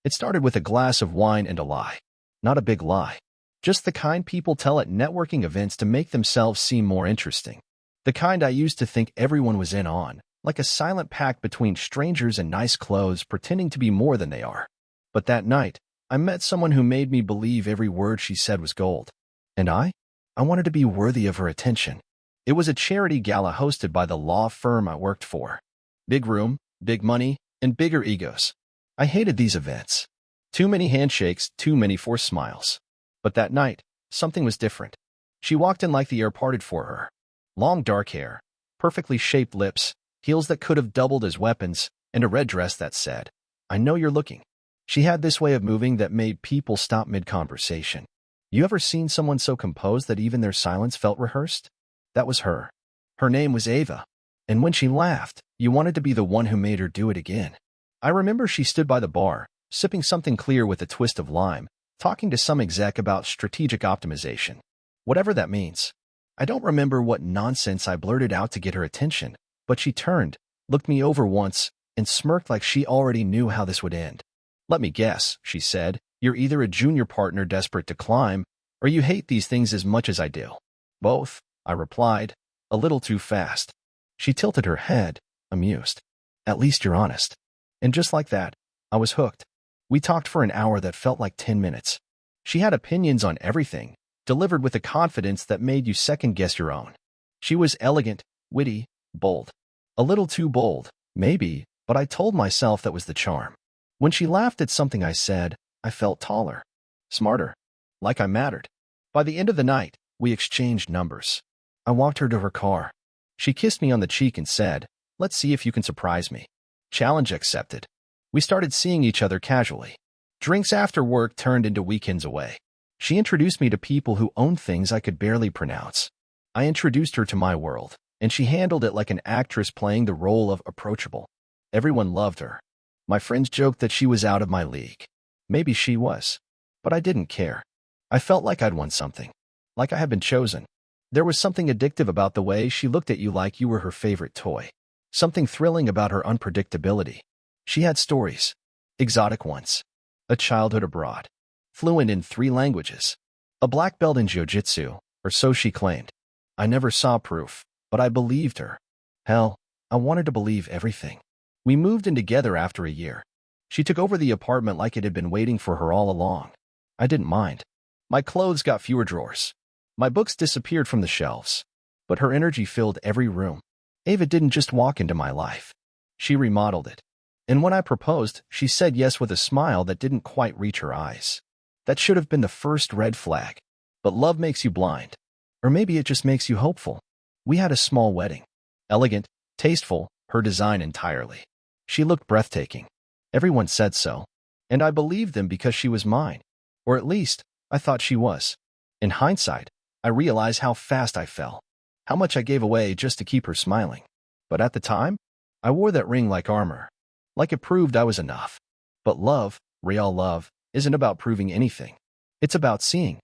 It started with a glass of wine and a lie. Not a big lie. Just the kind people tell at networking events to make themselves seem more interesting. The kind I used to think everyone was in on, like a silent pact between strangers in nice clothes pretending to be more than they are. But that night, I met someone who made me believe every word she said was gold. And I wanted to be worthy of her attention. It was a charity gala hosted by the law firm I worked for. Big room, big money, and bigger egos. I hated these events. Too many handshakes, too many forced smiles. But that night, something was different. She walked in like the air parted for her. Long dark hair, perfectly shaped lips, heels that could have doubled as weapons, and a red dress that said, "I know you're looking." She had this way of moving that made people stop mid-conversation. You ever seen someone so composed that even their silence felt rehearsed? That was her. Her name was Ava. And when she laughed, you wanted to be the one who made her do it again. I remember she stood by the bar, sipping something clear with a twist of lime, talking to some exec about strategic optimization. Whatever that means. I don't remember what nonsense I blurted out to get her attention, but she turned, looked me over once, and smirked like she already knew how this would end. "Let me guess," she said, "you're either a junior partner desperate to climb, or you hate these things as much as I do." "Both," I replied, a little too fast. She tilted her head, amused. "At least you're honest." And just like that, I was hooked. We talked for an hour that felt like 10 minutes. She had opinions on everything, delivered with a confidence that made you second-guess your own. She was elegant, witty, bold. A little too bold, maybe, but I told myself that was the charm. When she laughed at something I said, I felt taller, smarter, like I mattered. By the end of the night, we exchanged numbers. I walked her to her car. She kissed me on the cheek and said, "Let's see if you can surprise me." Challenge accepted. We started seeing each other casually. Drinks after work turned into weekends away. She introduced me to people who owned things I could barely pronounce. I introduced her to my world, and she handled it like an actress playing the role of approachable. Everyone loved her. My friends joked that she was out of my league. Maybe she was. But I didn't care. I felt like I'd won something. Like I had been chosen. There was something addictive about the way she looked at you like you were her favorite toy. Something thrilling about her unpredictability. She had stories. Exotic ones. A childhood abroad. Fluent in 3 languages. A black belt in jiu-jitsu, or so she claimed. I never saw proof, but I believed her. Hell, I wanted to believe everything. We moved in together after a year. She took over the apartment like it had been waiting for her all along. I didn't mind. My clothes got fewer drawers. My books disappeared from the shelves. But her energy filled every room. Ava didn't just walk into my life. She remodeled it. And when I proposed, she said yes with a smile that didn't quite reach her eyes. That should have been the first red flag. But love makes you blind. Or maybe it just makes you hopeful. We had a small wedding. Elegant, tasteful, her design entirely. She looked breathtaking. Everyone said so. And I believed them because she was mine. Or at least, I thought she was. In hindsight, I realized how fast I fell. How much I gave away just to keep her smiling. But at the time, I wore that ring like armor. Like it proved I was enough. But love, real love, isn't about proving anything. It's about seeing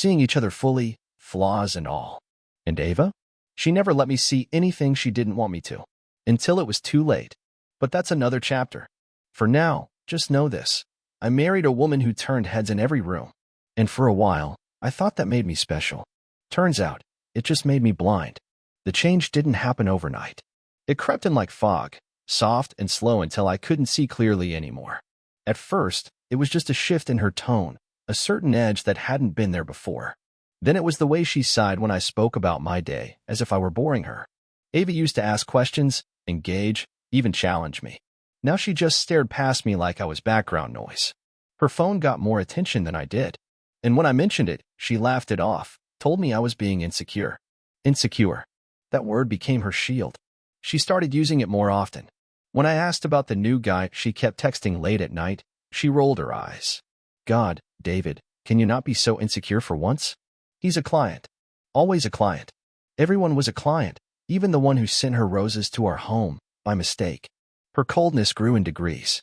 each other fully, flaws and all. And Ava? She never let me see anything she didn't want me to. Until it was too late. But that's another chapter. For now, just know this. I married a woman who turned heads in every room. And for a while, I thought that made me special. Turns out, it just made me blind. The change didn't happen overnight. It crept in like fog, soft and slow until I couldn't see clearly anymore. At first, it was just a shift in her tone, a certain edge that hadn't been there before. Then it was the way she sighed when I spoke about my day, as if I were boring her. Ava used to ask questions, engage, even challenge me. Now she just stared past me like I was background noise. Her phone got more attention than I did. And when I mentioned it, she laughed it off, told me I was being insecure. Insecure. That word became her shield. She started using it more often. When I asked about the new guy she kept texting late at night, she rolled her eyes. God, David, can you not be so insecure for once? He's a client. Always a client. Everyone was a client, even the one who sent her roses to our home, by mistake. Her coldness grew in degrees.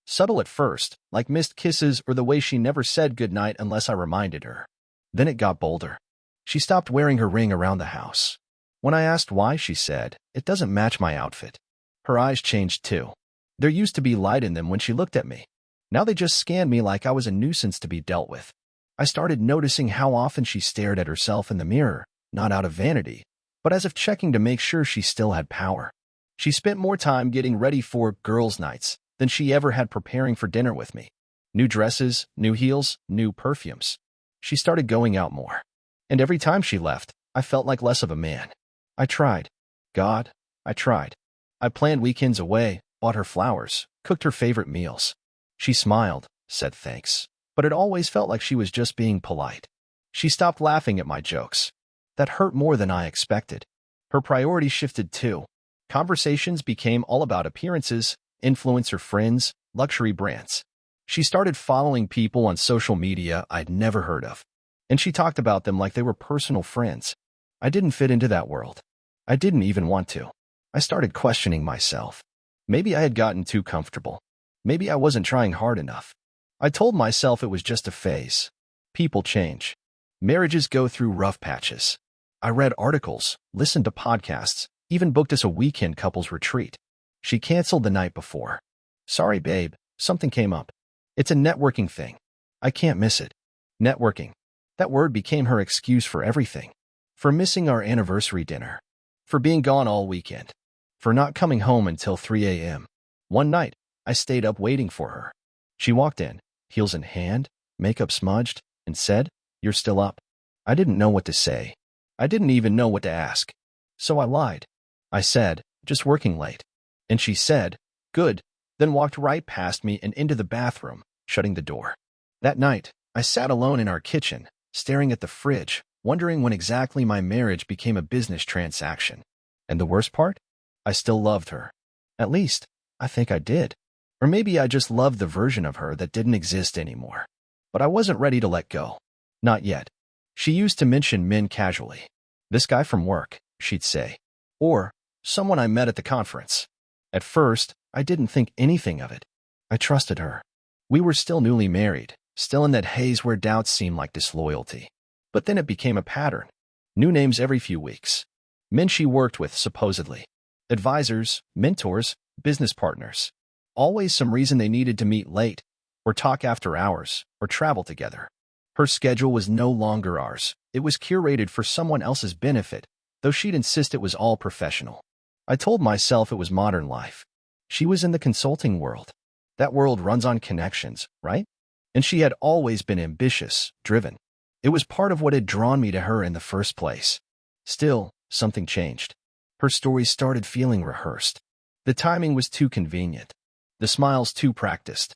Subtle at first, like missed kisses or the way she never said goodnight unless I reminded her. Then it got bolder. She stopped wearing her ring around the house. When I asked why, she said, "It doesn't match my outfit." Her eyes changed too. There used to be light in them when she looked at me. Now they just scanned me like I was a nuisance to be dealt with. I started noticing how often she stared at herself in the mirror, not out of vanity, but as if checking to make sure she still had power. She spent more time getting ready for girls' nights than she ever had preparing for dinner with me. New dresses, new heels, new perfumes. She started going out more. And every time she left, I felt like less of a man. I tried. God, I tried. I planned weekends away, bought her flowers, cooked her favorite meals. She smiled, said thanks, but it always felt like she was just being polite. She stopped laughing at my jokes. That hurt more than I expected. Her priorities shifted too. Conversations became all about appearances, influencer friends, luxury brands. She started following people on social media I'd never heard of. And she talked about them like they were personal friends. I didn't fit into that world. I didn't even want to. I started questioning myself. Maybe I had gotten too comfortable. Maybe I wasn't trying hard enough. I told myself it was just a phase. People change. Marriages go through rough patches. I read articles, listened to podcasts, even booked us a weekend couples retreat. She canceled the night before. Sorry, babe, something came up. It's a networking thing. I can't miss it. Networking. That word became her excuse for everything. For missing our anniversary dinner. For being gone all weekend. For not coming home until 3 a.m. One night, I stayed up waiting for her. She walked in, heels in hand, makeup smudged, and said, "You're still up." I didn't know what to say. I didn't even know what to ask. So I lied. I said, "Just working late." And she said, "Good," then walked right past me and into the bathroom, shutting the door. That night, I sat alone in our kitchen, staring at the fridge, wondering when exactly my marriage became a business transaction. And the worst part? I still loved her. At least, I think I did. Or maybe I just loved the version of her that didn't exist anymore. But I wasn't ready to let go. Not yet. She used to mention men casually. "This guy from work," she'd say. Or, "Someone I met at the conference." At first, I didn't think anything of it. I trusted her. We were still newly married, still in that haze where doubts seemed like disloyalty. But then it became a pattern. New names every few weeks. Men she worked with, supposedly. Advisors, mentors, business partners. Always some reason they needed to meet late, or talk after hours, or travel together. Her schedule was no longer ours. It was curated for someone else's benefit, though she'd insist it was all professional. I told myself it was modern life. She was in the consulting world. That world runs on connections, right? And she had always been ambitious, driven. It was part of what had drawn me to her in the first place. Still, something changed. Her stories started feeling rehearsed. The timing was too convenient. The smiles too practiced.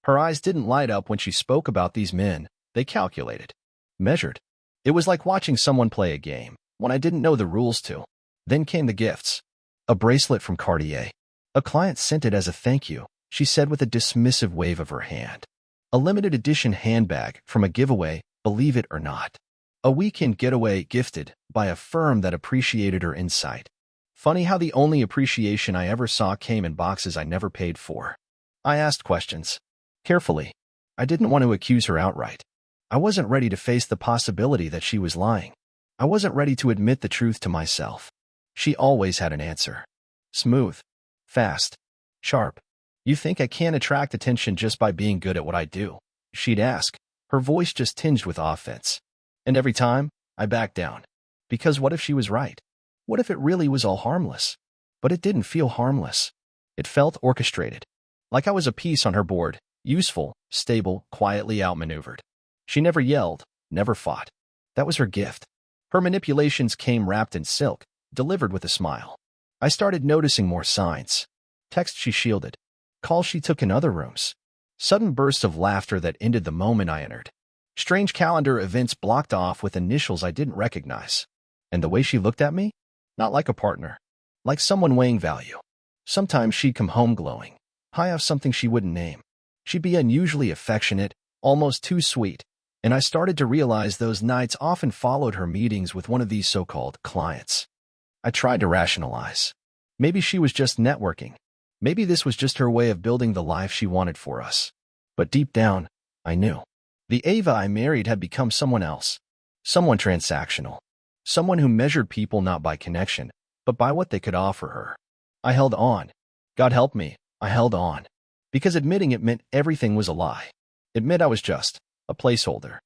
Her eyes didn't light up when she spoke about these men. They calculated. Measured. It was like watching someone play a game, when I didn't know the rules to. Then came the gifts. A bracelet from Cartier. A client sent it as a thank you, she said with a dismissive wave of her hand. A limited edition handbag from a giveaway, believe it or not. A weekend getaway gifted by a firm that appreciated her insight. Funny how the only appreciation I ever saw came in boxes I never paid for. I asked questions. Carefully. I didn't want to accuse her outright. I wasn't ready to face the possibility that she was lying. I wasn't ready to admit the truth to myself. She always had an answer. Smooth. Fast. Sharp. "You think I can't attract attention just by being good at what I do?" she'd ask, her voice just tinged with offense. And every time, I backed down. Because what if she was right? What if it really was all harmless? But it didn't feel harmless. It felt orchestrated. Like I was a piece on her board, useful, stable, quietly outmaneuvered. She never yelled, never fought. That was her gift. Her manipulations came wrapped in silk, delivered with a smile. I started noticing more signs. Texts she shielded. Calls she took in other rooms. Sudden bursts of laughter that ended the moment I entered. Strange calendar events blocked off with initials I didn't recognize. And the way she looked at me? Not like a partner. Like someone weighing value. Sometimes she'd come home glowing, high off something she wouldn't name. She'd be unusually affectionate, almost too sweet, and I started to realize those nights often followed her meetings with one of these so-called clients. I tried to rationalize. Maybe she was just networking. Maybe this was just her way of building the life she wanted for us. But deep down, I knew. The Ava I married had become someone else. Someone transactional. Someone who measured people not by connection, but by what they could offer her. I held on. God help me, I held on. Because admitting it meant everything was a lie. Admit I was just a placeholder.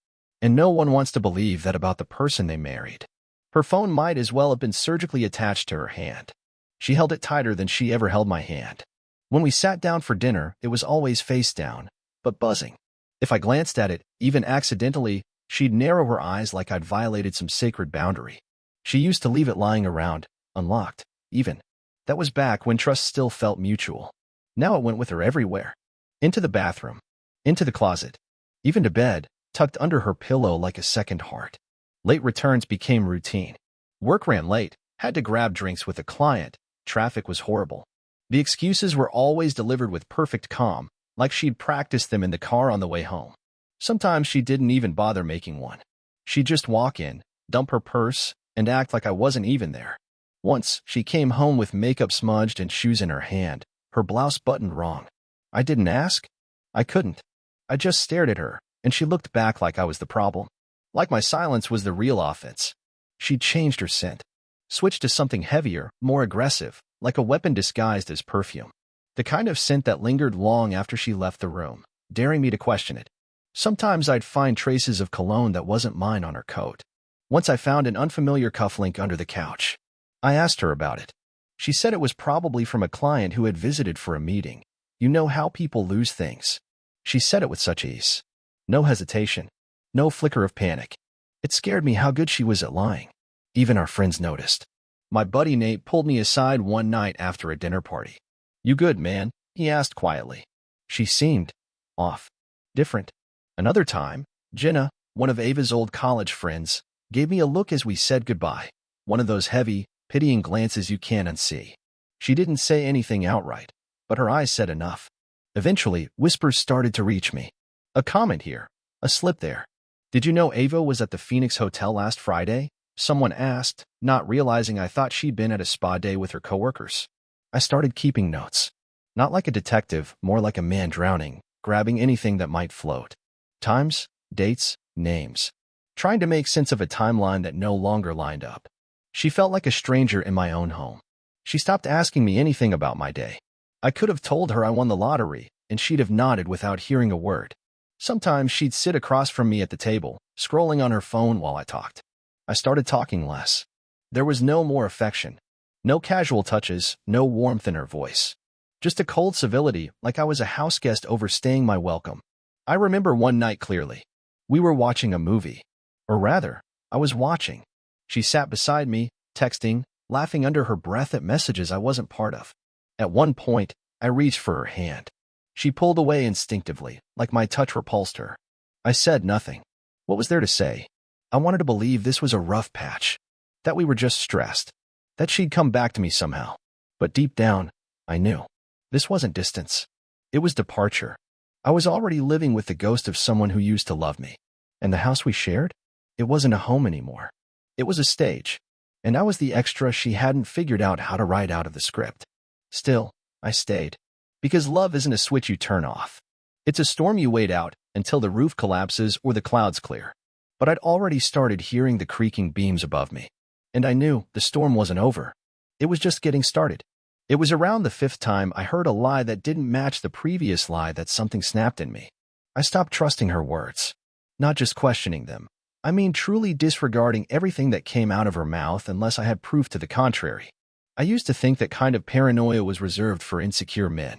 And no one wants to believe that about the person they married. Her phone might as well have been surgically attached to her hand. She held it tighter than she ever held my hand. When we sat down for dinner, it was always face down, but buzzing. If I glanced at it, even accidentally, she'd narrow her eyes like I'd violated some sacred boundary. She used to leave it lying around, unlocked, even. That was back when trust still felt mutual. Now it went with her everywhere. Into the bathroom, into the closet, even to bed, tucked under her pillow like a second heart. Late returns became routine. Work ran late, had to grab drinks with a client, traffic was horrible. The excuses were always delivered with perfect calm, like she'd practiced them in the car on the way home. Sometimes she didn't even bother making one. She'd just walk in, dump her purse, and act like I wasn't even there. Once, she came home with makeup smudged and shoes in her hand, her blouse buttoned wrong. I didn't ask. I couldn't. I just stared at her, and she looked back like I was the problem. Like my silence was the real offense. She'd changed her scent. Switched to something heavier, more aggressive, like a weapon disguised as perfume. The kind of scent that lingered long after she left the room, daring me to question it. Sometimes I'd find traces of cologne that wasn't mine on her coat. Once I found an unfamiliar cufflink under the couch. I asked her about it. She said it was probably from a client who had visited for a meeting. You know how people lose things. She said it with such ease. No hesitation. No flicker of panic. It scared me how good she was at lying. Even our friends noticed. My buddy Nate pulled me aside one night after a dinner party. "You good, man?" he asked quietly. She seemed off. Different. Another time, Jenna, one of Ava's old college friends, gave me a look as we said goodbye. One of those heavy, pitying glances you can't unsee. She didn't say anything outright, but her eyes said enough. Eventually, whispers started to reach me. A comment here, a slip there. "Did you know Ava was at the Phoenix Hotel last Friday?" Someone asked, not realizing I thought she'd been at a spa day with her coworkers. I started keeping notes. Not like a detective, more like a man drowning, grabbing anything that might float. Times, dates, names. Trying to make sense of a timeline that no longer lined up. She felt like a stranger in my own home. She stopped asking me anything about my day. I could have told her I won the lottery, and she'd have nodded without hearing a word. Sometimes she'd sit across from me at the table, scrolling on her phone while I talked. I started talking less. There was no more affection. No casual touches, no warmth in her voice. Just a cold civility, like I was a house guest overstaying my welcome. I remember one night clearly. We were watching a movie. Or rather, I was watching. She sat beside me, texting, laughing under her breath at messages I wasn't part of. At one point, I reached for her hand. She pulled away instinctively, like my touch repulsed her. I said nothing. What was there to say? I wanted to believe this was a rough patch. That we were just stressed. That she'd come back to me somehow. But deep down, I knew. This wasn't distance. It was departure. I was already living with the ghost of someone who used to love me. And the house we shared? It wasn't a home anymore. It was a stage. And I was the extra she hadn't figured out how to write out of the script. Still, I stayed. Because love isn't a switch you turn off. It's a storm you wait out until the roof collapses or the clouds clear. But I'd already started hearing the creaking beams above me. And I knew the storm wasn't over. It was just getting started. It was around the 5th time I heard a lie that didn't match the previous lie that something snapped in me. I stopped trusting her words. Not just questioning them. I mean truly disregarding everything that came out of her mouth unless I had proof to the contrary. I used to think that kind of paranoia was reserved for insecure men.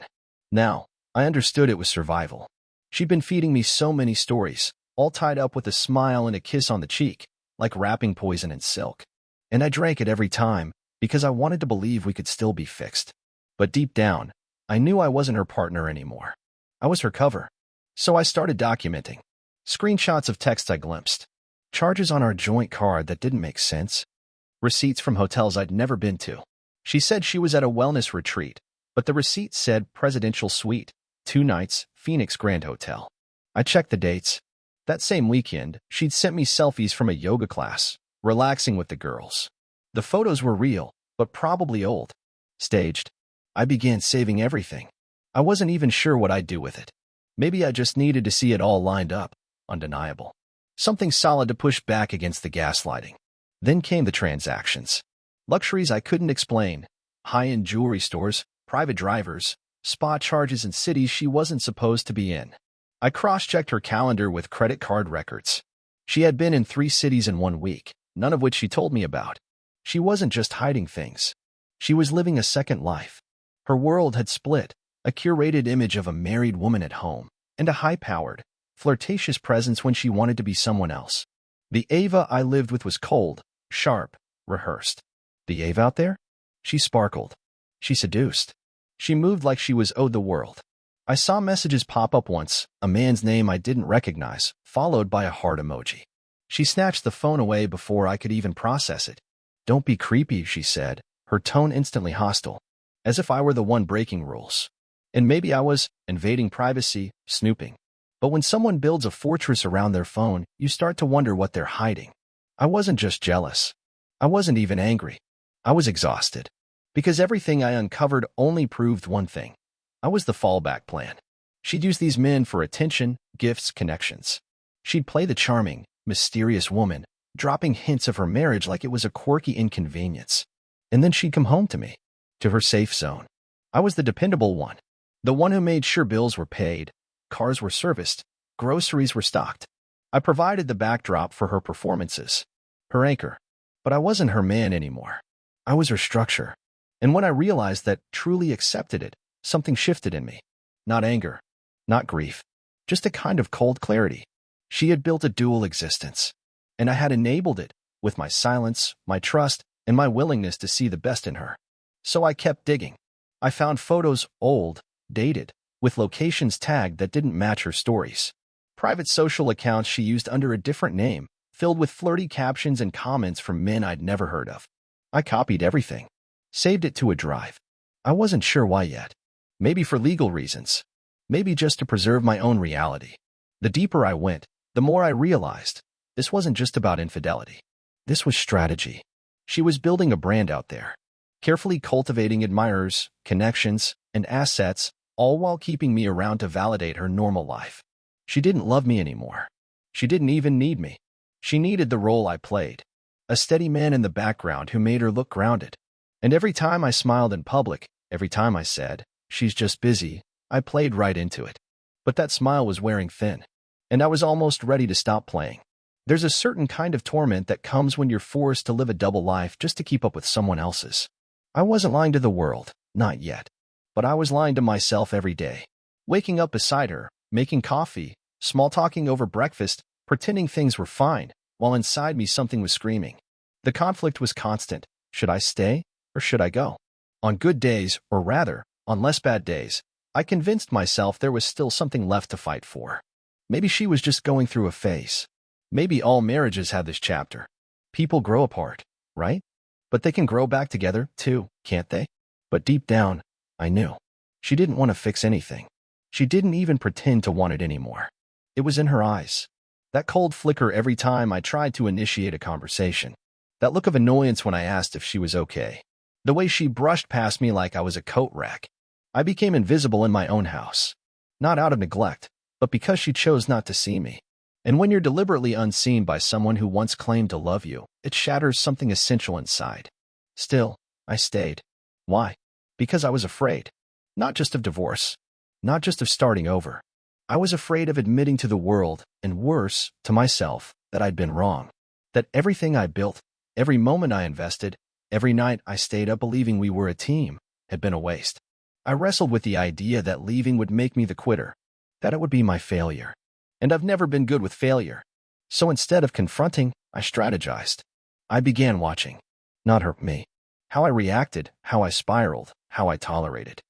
Now, I understood it was survival. She'd been feeding me so many stories, all tied up with a smile and a kiss on the cheek, like wrapping poison in silk. And I drank it every time, because I wanted to believe we could still be fixed. But deep down, I knew I wasn't her partner anymore. I was her cover. So I started documenting. Screenshots of texts I glimpsed. Charges on our joint card that didn't make sense. Receipts from hotels I'd never been to. She said she was at a wellness retreat, but the receipt said Presidential Suite, 2 nights, Phoenix Grand Hotel. I checked the dates. That same weekend, she'd sent me selfies from a yoga class, relaxing with the girls. The photos were real, but probably old. Staged. I began saving everything. I wasn't even sure what I'd do with it. Maybe I just needed to see it all lined up, undeniable. Something solid to push back against the gaslighting. Then came the transactions. Luxuries I couldn't explain. High-end jewelry stores, private drivers, spa charges in cities she wasn't supposed to be in. I cross-checked her calendar with credit card records. She had been in 3 cities in 1 week, none of which she told me about. She wasn't just hiding things. She was living a second life. Her world had split, a curated image of a married woman at home, and a high-powered, flirtatious presence when she wanted to be someone else. The Ava I lived with was cold, sharp, rehearsed. The Ava out there? She sparkled. She seduced. She moved like she was owed the world. I saw messages pop up once, a man's name I didn't recognize, followed by a heart emoji. She snatched the phone away before I could even process it. "Don't be creepy," she said, her tone instantly hostile, as if I were the one breaking rules. And maybe I was, invading privacy, snooping. But when someone builds a fortress around their phone, you start to wonder what they're hiding. I wasn't just jealous. I wasn't even angry. I was exhausted. Because everything I uncovered only proved one thing. I was the fallback plan. She'd use these men for attention, gifts, connections. She'd play the charming, mysterious woman, dropping hints of her marriage like it was a quirky inconvenience. And then she'd come home to me, to her safe zone. I was the dependable one. The one who made sure bills were paid, cars were serviced, groceries were stocked. I provided the backdrop for her performances, her anchor. But I wasn't her man anymore. I was her structure. And when I realized that, truly accepted it, something shifted in me. Not anger, not grief, just a kind of cold clarity. She had built a dual existence, and I had enabled it with my silence, my trust, and my willingness to see the best in her. So I kept digging. I found photos, old, dated, with locations tagged that didn't match her stories. Private social accounts she used under a different name, filled with flirty captions and comments from men I'd never heard of. I copied everything, saved it to a drive. I wasn't sure why yet. Maybe for legal reasons. Maybe just to preserve my own reality. The deeper I went, the more I realized this wasn't just about infidelity. This was strategy. She was building a brand out there, carefully cultivating admirers, connections, and assets, all while keeping me around to validate her normal life. She didn't love me anymore. She didn't even need me. She needed the role I played, a steady man in the background who made her look grounded. And every time I smiled in public, every time I said, "She's just busy," I played right into it. But that smile was wearing thin, and I was almost ready to stop playing. There's a certain kind of torment that comes when you're forced to live a double life just to keep up with someone else's. I wasn't lying to the world, not yet. But I was lying to myself every day. Waking up beside her, making coffee, small-talking over breakfast, pretending things were fine, while inside me something was screaming. The conflict was constant. Should I stay, or should I go? On good days, or rather, on less bad days, I convinced myself there was still something left to fight for. Maybe she was just going through a phase. Maybe all marriages have this chapter. People grow apart, right? But they can grow back together, too, can't they? But deep down, I knew. She didn't want to fix anything. She didn't even pretend to want it anymore. It was in her eyes. That cold flicker every time I tried to initiate a conversation. That look of annoyance when I asked if she was okay. The way she brushed past me like I was a coat rack. I became invisible in my own house. Not out of neglect, but because she chose not to see me. And when you're deliberately unseen by someone who once claimed to love you, it shatters something essential inside. Still, I stayed. Why? Because I was afraid. Not just of divorce. Not just of starting over. I was afraid of admitting to the world, and worse, to myself, that I'd been wrong. That everything I built, every moment I invested, every night I stayed up believing we were a team, had been a waste. I wrestled with the idea that leaving would make me the quitter, that it would be my failure. And I've never been good with failure. So instead of confronting, I strategized. I began watching. Not her, me. How I reacted, how I spiraled, how I tolerated.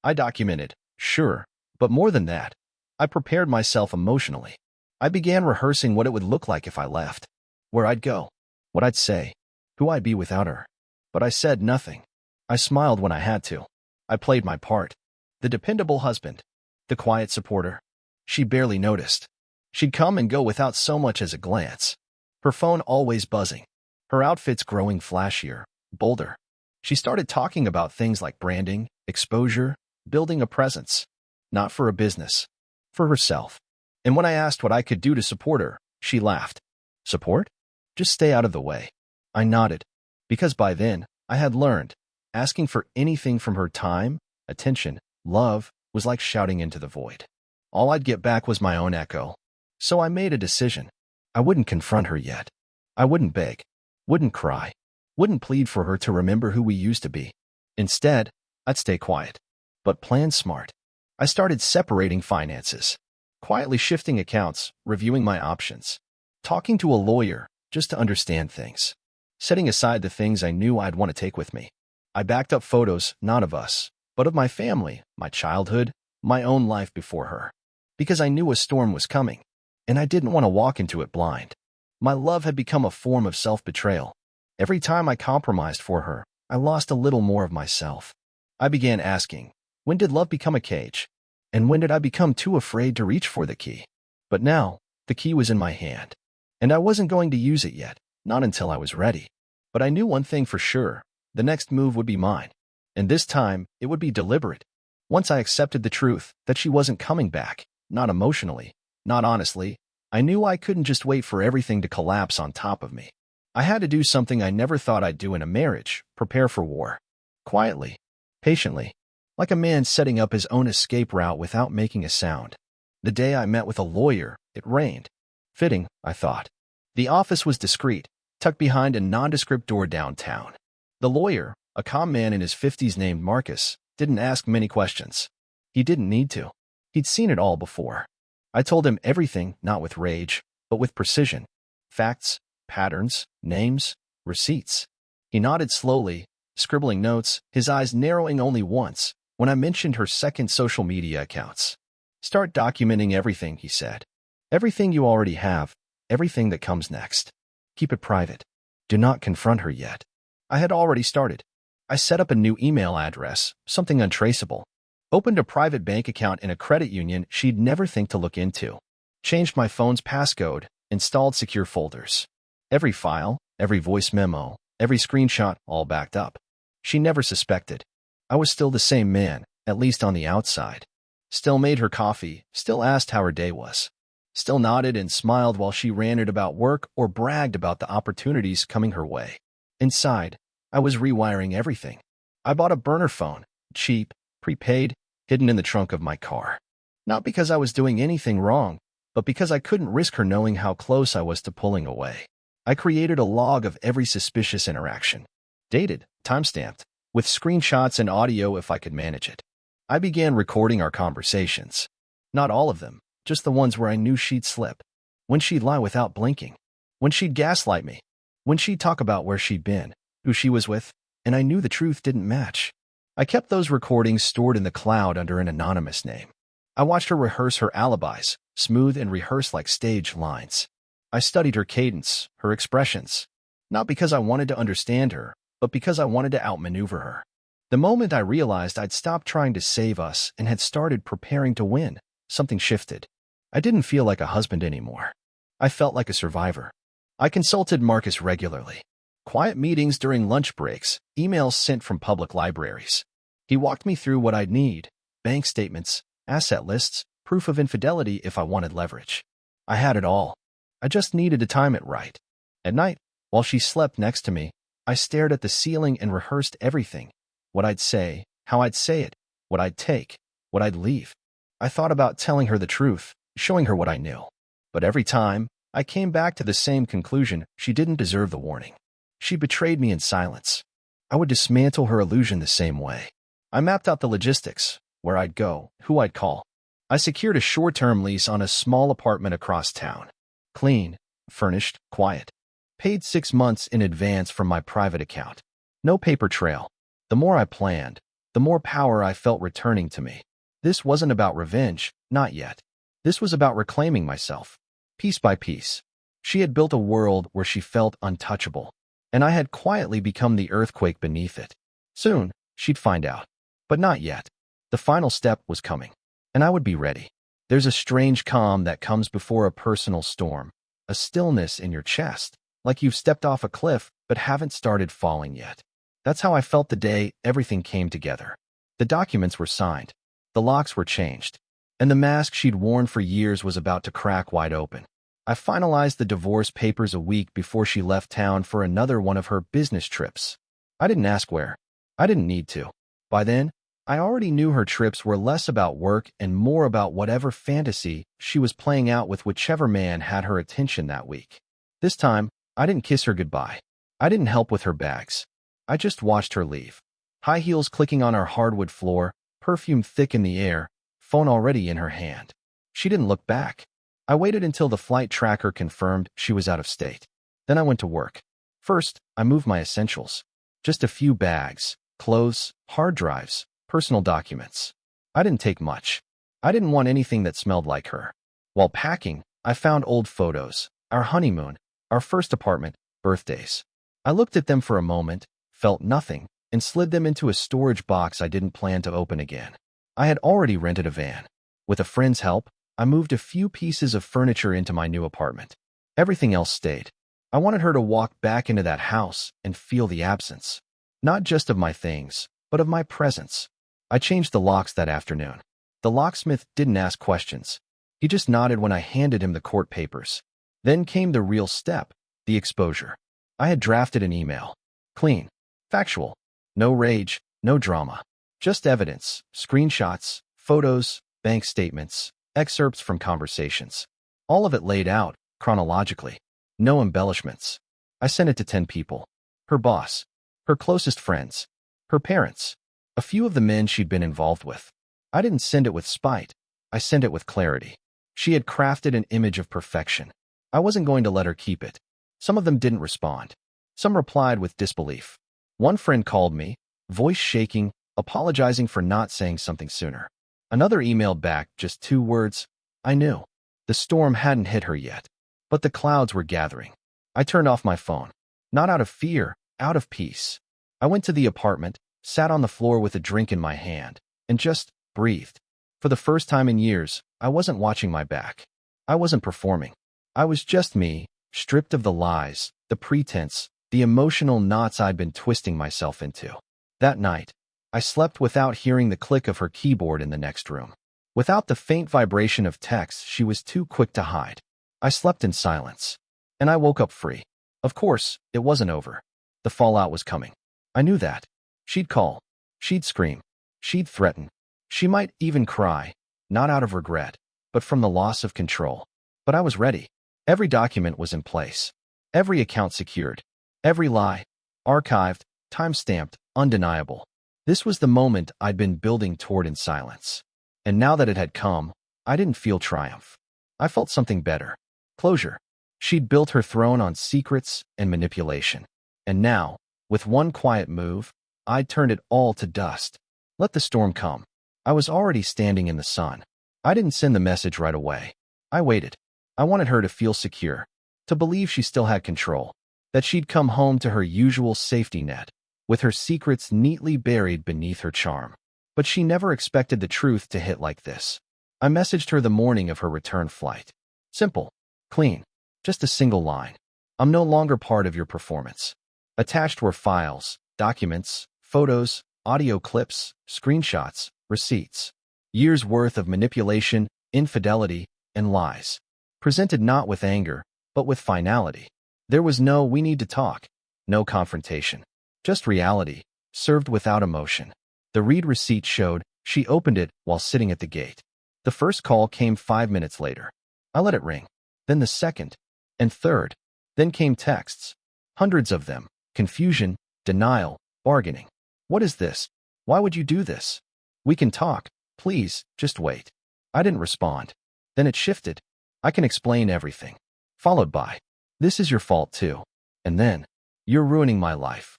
I documented, sure, but more than that, I prepared myself emotionally. I began rehearsing what it would look like if I left, where I'd go, what I'd say, who I'd be without her. But I said nothing. I smiled when I had to. I played my part. The dependable husband. The quiet supporter. She barely noticed. She'd come and go without so much as a glance. Her phone always buzzing. Her outfits growing flashier, bolder. She started talking about things like branding, exposure, building a presence. Not for a business. For herself. And when I asked what I could do to support her, she laughed. Support? Just stay out of the way. I nodded. Because by then, I had learned, asking for anything from her time, attention, Love was like shouting into the void. All I'd get back was my own echo. So I made a decision. I wouldn't confront her yet. I wouldn't beg, wouldn't cry, wouldn't plead for her to remember who we used to be. Instead, I'd stay quiet, but plan smart. I started separating finances, quietly shifting accounts, reviewing my options, talking to a lawyer just to understand things, setting aside the things I knew I'd want to take with me. I backed up photos, not of us, but of my family, my childhood, my own life before her, because I knew a storm was coming, and I didn't want to walk into it blind. My love had become a form of self-betrayal. Every time I compromised for her, I lost a little more of myself. I began asking, when did love become a cage? And when did I become too afraid to reach for the key? But now, the key was in my hand, and I wasn't going to use it yet, not until I was ready. But I knew one thing for sure, the next move would be mine. And this time, it would be deliberate. Once I accepted the truth that she wasn't coming back, not emotionally, not honestly, I knew I couldn't just wait for everything to collapse on top of me. I had to do something I never thought I'd do in a marriage, prepare for war. Quietly, patiently, like a man setting up his own escape route without making a sound. The day I met with a lawyer, it rained. Fitting, I thought. The office was discreet, tucked behind a nondescript door downtown. The lawyer, a calm man in his 50s named Marcus, didn't ask many questions. He didn't need to. He'd seen it all before. I told him everything, not with rage, but with precision. Facts, patterns, names, receipts. He nodded slowly, scribbling notes, his eyes narrowing only once, when I mentioned her second social media accounts. Start documenting everything, he said. Everything you already have, everything that comes next. Keep it private. Do not confront her yet. I had already started. I set up a new email address, something untraceable. Opened a private bank account in a credit union she'd never think to look into. Changed my phone's passcode, installed secure folders. Every file, every voice memo, every screenshot, all backed up. She never suspected. I was still the same man, at least on the outside. Still made her coffee, still asked how her day was. Still nodded and smiled while she ranted about work or bragged about the opportunities coming her way. Inside, I was rewiring everything. I bought a burner phone, cheap, prepaid, hidden in the trunk of my car. Not because I was doing anything wrong, but because I couldn't risk her knowing how close I was to pulling away. I created a log of every suspicious interaction. Dated, timestamped, with screenshots and audio if I could manage it. I began recording our conversations. Not all of them, just the ones where I knew she'd slip. When she'd lie without blinking. When she'd gaslight me. When she'd talk about where she'd been, who she was with, and I knew the truth didn't match. I kept those recordings stored in the cloud under an anonymous name. I watched her rehearse her alibis, smooth and rehearsed like stage lines. I studied her cadence, her expressions. Not because I wanted to understand her, but because I wanted to outmaneuver her. The moment I realized I'd stopped trying to save us and had started preparing to win, something shifted. I didn't feel like a husband anymore. I felt like a survivor. I consulted Marcus regularly. Quiet meetings during lunch breaks, emails sent from public libraries. He walked me through what I'd need: bank statements, asset lists, proof of infidelity if I wanted leverage. I had it all. I just needed to time it right. At night, while she slept next to me, I stared at the ceiling and rehearsed everything. What I'd say, how I'd say it, what I'd take, what I'd leave. I thought about telling her the truth, showing her what I knew. But every time, I came back to the same conclusion: she didn't deserve the warning. She betrayed me in silence. I would dismantle her illusion the same way. I mapped out the logistics, where I'd go, who I'd call. I secured a short-term lease on a small apartment across town. Clean, furnished, quiet. Paid 6 months in advance from my private account. No paper trail. The more I planned, the more power I felt returning to me. This wasn't about revenge, not yet. This was about reclaiming myself, piece by piece. She had built a world where she felt untouchable, and I had quietly become the earthquake beneath it. Soon, she'd find out. But not yet. The final step was coming, and I would be ready. There's a strange calm that comes before a personal storm, a stillness in your chest, like you've stepped off a cliff but haven't started falling yet. That's how I felt the day everything came together. The documents were signed, the locks were changed, and the mask she'd worn for years was about to crack wide open. I finalized the divorce papers a week before she left town for another one of her business trips. I didn't ask where. I didn't need to. By then, I already knew her trips were less about work and more about whatever fantasy she was playing out with whichever man had her attention that week. This time, I didn't kiss her goodbye. I didn't help with her bags. I just watched her leave. High heels clicking on our hardwood floor, perfume thick in the air, phone already in her hand. She didn't look back. I waited until the flight tracker confirmed she was out of state. Then I went to work. First, I moved my essentials. Just a few bags, clothes, hard drives, personal documents. I didn't take much. I didn't want anything that smelled like her. While packing, I found old photos, our honeymoon, our first apartment, birthdays. I looked at them for a moment, felt nothing, and slid them into a storage box I didn't plan to open again. I had already rented a van. With a friend's help, I moved a few pieces of furniture into my new apartment. Everything else stayed. I wanted her to walk back into that house and feel the absence. Not just of my things, but of my presence. I changed the locks that afternoon. The locksmith didn't ask questions. He just nodded when I handed him the court papers. Then came the real step, the exposure. I had drafted an email. Clean. Factual. No rage, no drama. Just evidence, screenshots, photos, bank statements, excerpts from conversations. All of it laid out, chronologically. No embellishments. I sent it to 10 people. Her boss. Her closest friends. Her parents. A few of the men she'd been involved with. I didn't send it with spite. I sent it with clarity. She had crafted an image of perfection. I wasn't going to let her keep it. Some of them didn't respond. Some replied with disbelief. One friend called me, voice shaking, apologizing for not saying something sooner. Another emailed back just 2 words. I knew. The storm hadn't hit her yet. But the clouds were gathering. I turned off my phone. Not out of fear, out of peace. I went to the apartment, sat on the floor with a drink in my hand, and just breathed. For the first time in years, I wasn't watching my back. I wasn't performing. I was just me, stripped of the lies, the pretense, the emotional knots I'd been twisting myself into. That night, I slept without hearing the click of her keyboard in the next room. Without the faint vibration of texts she was too quick to hide. I slept in silence. And I woke up free. Of course, it wasn't over. The fallout was coming. I knew that. She'd call. She'd scream. She'd threaten. She might even cry, not out of regret, but from the loss of control. But I was ready. Every document was in place. Every account secured. Every lie. Archived, time-stamped, undeniable. This was the moment I'd been building toward in silence. And now that it had come, I didn't feel triumph. I felt something better. Closure. She'd built her throne on secrets and manipulation. And now, with one quiet move, I'd turned it all to dust. Let the storm come. I was already standing in the sun. I didn't send the message right away. I waited. I wanted her to feel secure, to believe she still had control, that she'd come home to her usual safety net, with her secrets neatly buried beneath her charm. But she never expected the truth to hit like this. I messaged her the morning of her return flight. Simple. Clean. Just a single line. I'm no longer part of your performance. Attached were files, documents, photos, audio clips, screenshots, receipts. Years' worth of manipulation, infidelity, and lies. Presented not with anger, but with finality. There was no "we need to talk," no confrontation. Just reality, served without emotion. The read receipt showed she opened it while sitting at the gate. The first call came 5 minutes later. I let it ring. Then the second. And third. Then came texts. Hundreds of them. Confusion, denial, bargaining. What is this? Why would you do this? We can talk. Please, just wait. I didn't respond. Then it shifted. I can explain everything. Followed by, this is your fault too. And then, you're ruining my life.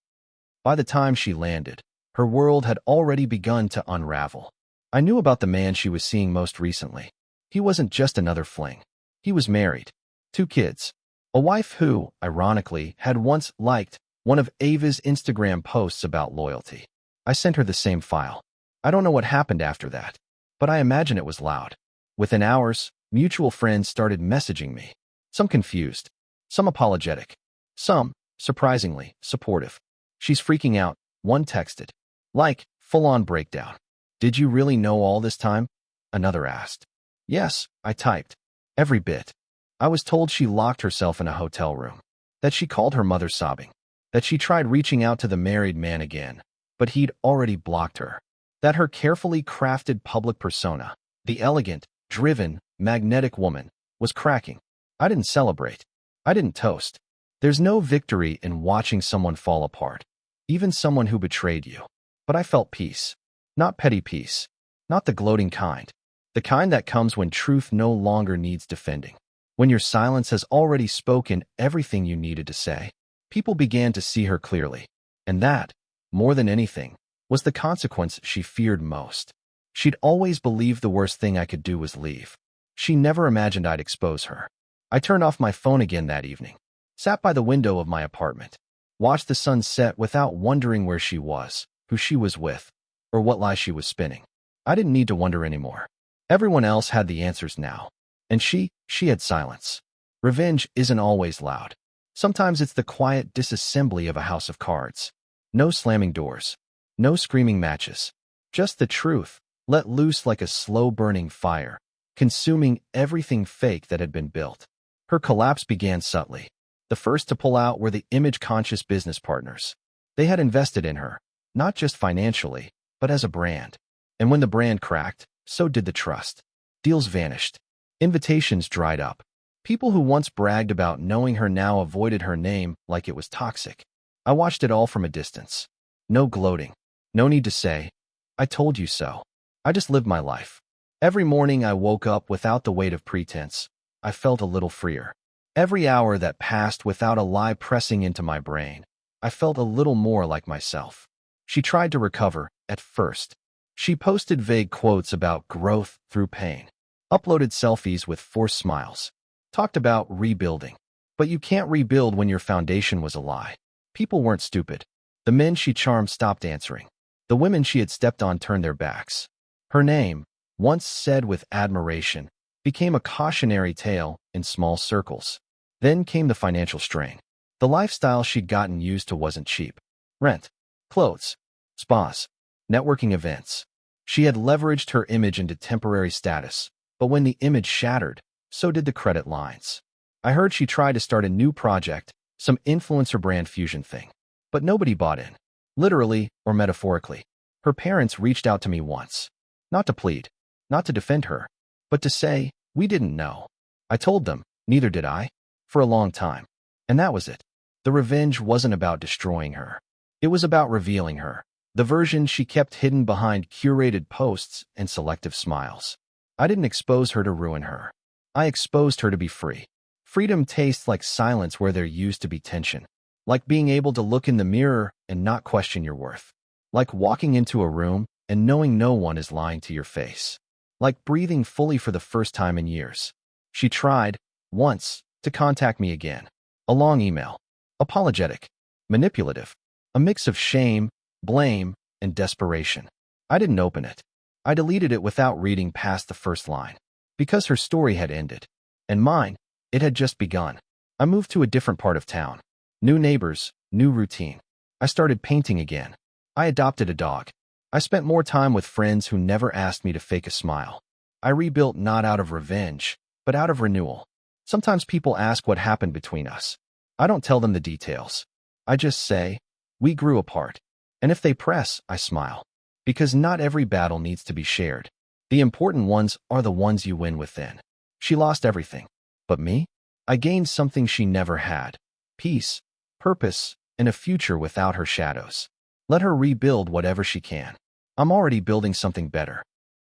By the time she landed, her world had already begun to unravel. I knew about the man she was seeing most recently. He wasn't just another fling. He was married. 2 kids. A wife who, ironically, had once liked one of Ava's Instagram posts about loyalty. I sent her the same file. I don't know what happened after that, but I imagine it was loud. Within hours, mutual friends started messaging me. Some confused, some apologetic, some, surprisingly, supportive. She's freaking out, one texted. Like, full-on breakdown. Did you really know all this time? Another asked. Yes, I typed. Every bit. I was told she locked herself in a hotel room. That she called her mother sobbing. That she tried reaching out to the married man again, but he'd already blocked her. That her carefully crafted public persona, the elegant, driven, magnetic woman, was cracking. I didn't celebrate. I didn't toast. There's no victory in watching someone fall apart, even someone who betrayed you. But I felt peace. Not petty peace. Not the gloating kind. The kind that comes when truth no longer needs defending. When your silence has already spoken everything you needed to say. People began to see her clearly. And that, more than anything, was the consequence she feared most. She'd always believed the worst thing I could do was leave. She never imagined I'd expose her. I turned off my phone again that evening, sat by the window of my apartment, watched the sun set without wondering where she was, who she was with, or what lie she was spinning. I didn't need to wonder anymore. Everyone else had the answers now. And she had silence. Revenge isn't always loud. Sometimes it's the quiet disassembly of a house of cards. No slamming doors. No screaming matches. Just the truth, let loose like a slow-burning fire, consuming everything fake that had been built. Her collapse began subtly. The first to pull out were the image-conscious business partners. They had invested in her, not just financially, but as a brand. And when the brand cracked, so did the trust. Deals vanished. Invitations dried up. People who once bragged about knowing her now avoided her name like it was toxic. I watched it all from a distance. No gloating. No need to say, I told you so. I just lived my life. Every morning I woke up without the weight of pretense. I felt a little freer. Every hour that passed without a lie pressing into my brain, I felt a little more like myself. She tried to recover, at first. She posted vague quotes about growth through pain, uploaded selfies with forced smiles, talked about rebuilding. But you can't rebuild when your foundation was a lie. People weren't stupid. The men she charmed stopped answering. The women she had stepped on turned their backs. Her name, once said with admiration, became a cautionary tale in small circles. Then came the financial strain. The lifestyle she'd gotten used to wasn't cheap. Rent, clothes, spas, networking events. She had leveraged her image into temporary status, but when the image shattered, so did the credit lines. I heard she tried to start a new project, some influencer brand fusion thing. But nobody bought in. Literally or metaphorically. Her parents reached out to me once. Not to plead, not to defend her, but to say, we didn't know. I told them, neither did I, for a long time. And that was it. The revenge wasn't about destroying her. It was about revealing her, the version she kept hidden behind curated posts and selective smiles. I didn't expose her to ruin her. I exposed her to be free. Freedom tastes like silence where there used to be tension. Like being able to look in the mirror and not question your worth. Like walking into a room and knowing no one is lying to your face. Like breathing fully for the first time in years. She tried, once, to contact me again. A long email. Apologetic. Manipulative. A mix of shame, blame, and desperation. I didn't open it. I deleted it without reading past the first line. Because her story had ended. And mine, it had just begun. I moved to a different part of town. New neighbors, new routine. I started painting again. I adopted a dog. I spent more time with friends who never asked me to fake a smile. I rebuilt not out of revenge, but out of renewal. Sometimes people ask what happened between us. I don't tell them the details. I just say, we grew apart. And if they press, I smile. Because not every battle needs to be shared. The important ones are the ones you win within. She lost everything. But me? I gained something she never had. Peace, purpose, and a future without her shadows. Let her rebuild whatever she can. I'm already building something better.